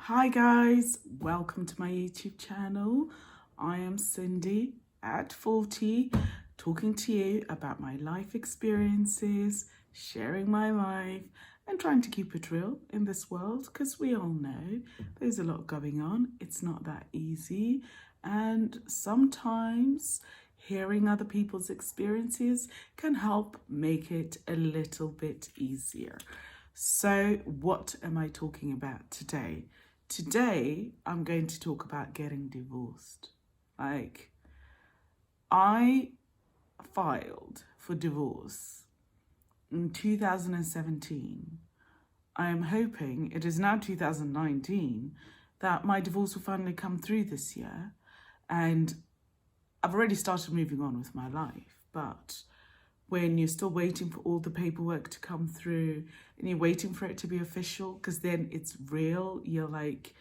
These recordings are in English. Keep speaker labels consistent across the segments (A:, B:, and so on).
A: Hi guys, welcome to my YouTube channel. I am Cindy at 40, talking to you about my life experiences, sharing my life and trying to keep it real in this world, because we all know there's a lot going on. It's not that easy, and sometimes hearing other people's experiences can help make it a little bit easier. So what am I talking about today? Today, I'm going to talk about getting divorced. I filed for divorce in 2017. I am hoping, it is now 2019, that my divorce will finally come through this year. And I've already started moving on with my life, but when you're still waiting for all the paperwork to come through and you're waiting for it to be official, because then it's real, you're like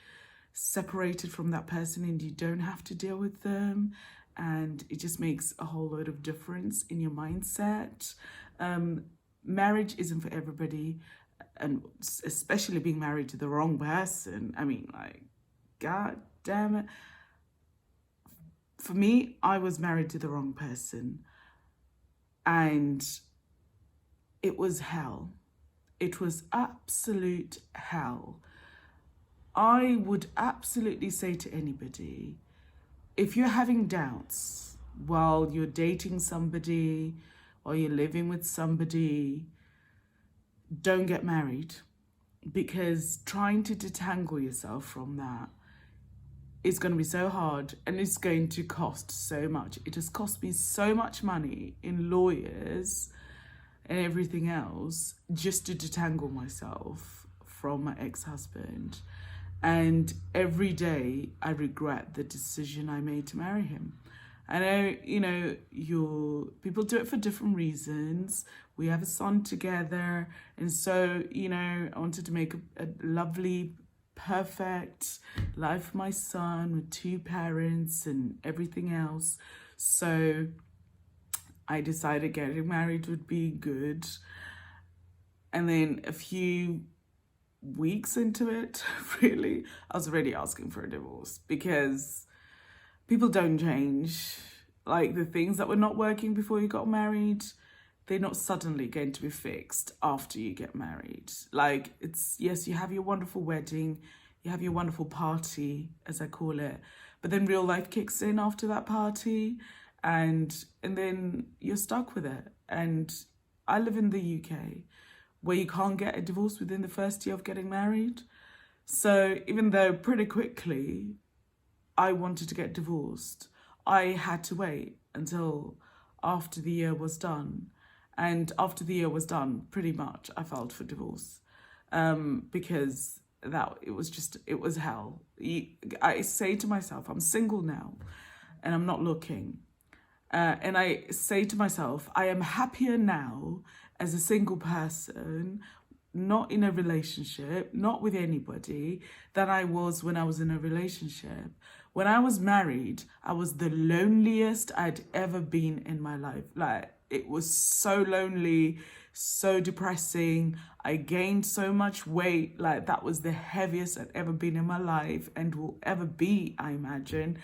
A: separated from that person and you don't have to deal with them, and it just makes a whole lot of difference in your mindset. Marriage isn't for everybody, and especially being married to the wrong person. I mean, like, god damn it. For me, I was married to the wrong person. And it was hell. It was absolute hell. I would absolutely say to anybody, if you're having doubts while you're dating somebody or you're living with somebody, don't get married, because trying to detangle yourself from that is going to be so hard, and it's going to cost so much. It has cost me so much money in lawyers and everything else just to detangle myself from my ex-husband. And every day I regret the decision I made to marry him. I know, people do it for different reasons. We have a son together, and so, I wanted to make a lovely, perfect life for my son with two parents and everything else. So I decided getting married would be good. And then a few weeks into it, really, I was already asking for a divorce, because people don't change. Like, the things that were not working before you got married, they're not suddenly going to be fixed after you get married. Like, yes, you have your wonderful wedding, you have your wonderful party, as I call it, but then real life kicks in after that party, and then you're stuck with it. And I live in the UK, where you can't get a divorce within the first year of getting married. So even though pretty quickly I wanted to get divorced, I had to wait until after the year was done. And after the year was done, pretty much I filed for divorce, because it was hell. I say to myself, I'm single now and I'm not looking. And I say to myself, I am happier now as a single person, not in a relationship, not with anybody, than I was when I was in a relationship. When I was married, I was the loneliest I'd ever been in my life. Like, it was so lonely, so depressing. I gained so much weight. Like, that was the heaviest I'd ever been in my life, and will ever be, I imagine,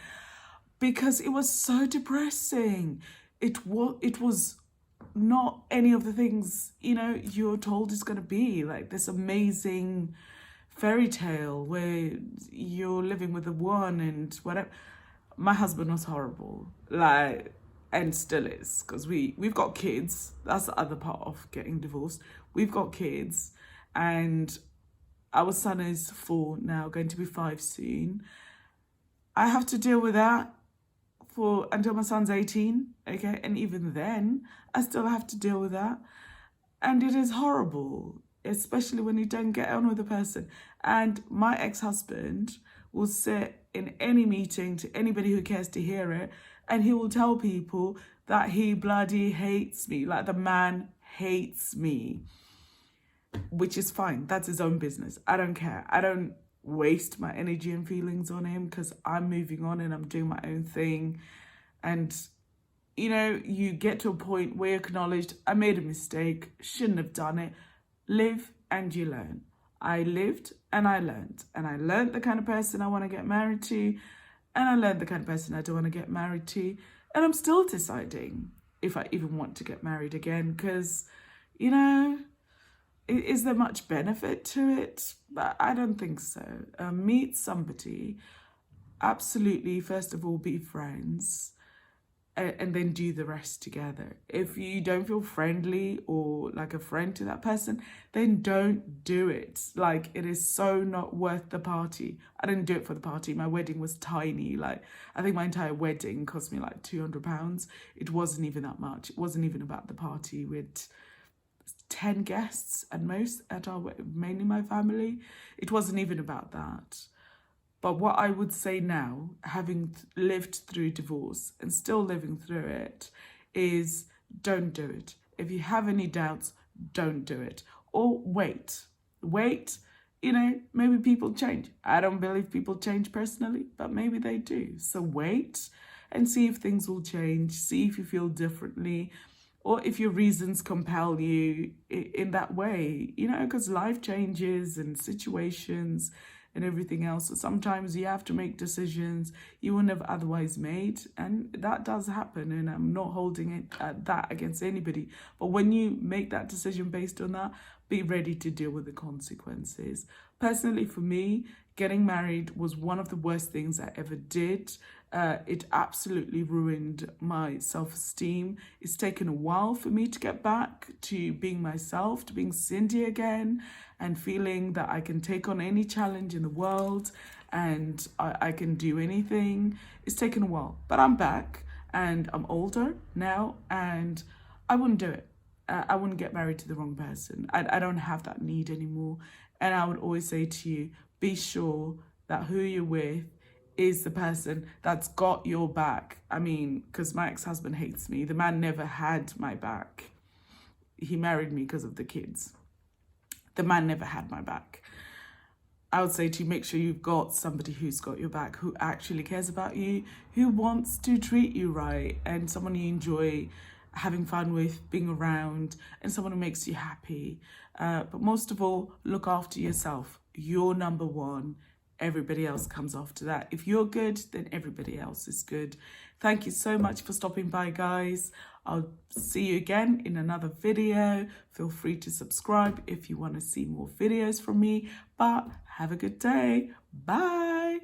A: because it was so depressing. It was not any of the things, you're told it's going to be, like this amazing fairy tale where you're living with the one and whatever. My husband was horrible, like, and still is, because we've got kids. That's the other part of getting divorced. We've got kids, and our son is 4 now, going to be 5 soon. I have to deal with that until my son's 18, okay? And even then, I still have to deal with that. And it is horrible, especially when you don't get on with the person. And my ex-husband will sit in any meeting to anybody who cares to hear it, and he will tell people that he bloody hates me. Like, the man hates me, which is fine. That's his own business. I don't care. I don't waste my energy and feelings on him, because I'm moving on and I'm doing my own thing. And you get to a point where you acknowledged, I made a mistake, shouldn't have done it. Live and you learn. I lived And I learned the kind of person I want to get married to, and I learned the kind of person I don't want to get married to. And I'm still deciding if I even want to get married again, because, you know, is there much benefit to it? But I don't think so. Meet somebody, absolutely, first of all, be friends, and then do the rest together. If you don't feel friendly or like a friend to that person, then don't do it. Like, it is so not worth the party. I didn't do it for the party. My wedding was tiny. Like, I think my entire wedding cost me like £200. It wasn't even that much. It wasn't even about the party. With 10 guests at most at our wedding, mainly my family. It wasn't even about that. But what I would say now, having lived through divorce and still living through it, is don't do it. If you have any doubts, don't do it. Or wait. Wait. You know, maybe people change. I don't believe people change personally, but maybe they do. So wait and see if things will change. See if you feel differently, or if your reasons compel you in that way, you know, because life changes and situations and everything else. So sometimes you have to make decisions you wouldn't have otherwise made, and that does happen, and I'm not holding it that against anybody. But when you make that decision based on that, be ready to deal with the consequences. Personally, for me, getting married was one of the worst things I ever did. It absolutely ruined my self-esteem. It's taken a while for me to get back to being myself, to being Cindy again, and feeling that I can take on any challenge in the world and I can do anything. It's taken a while, but I'm back and I'm older now, and I wouldn't do it. I wouldn't get married to the wrong person. I don't have that need anymore. And I would always say to you, be sure that who you're with is the person that's got your back. I mean, because my ex-husband hates me. The man never had my back. He married me because of the kids. The man never had my back. I would say to you, make sure you've got somebody who's got your back, who actually cares about you, who wants to treat you right, and someone you enjoy having fun with, being around, and someone who makes you happy. But most of all, look after yourself. You're number one. Everybody else comes after that. If you're good, then everybody else is good. Thank you so much for stopping by, guys. I'll see you again in another video. Feel free to subscribe if you want to see more videos from me. But have a good day. Bye.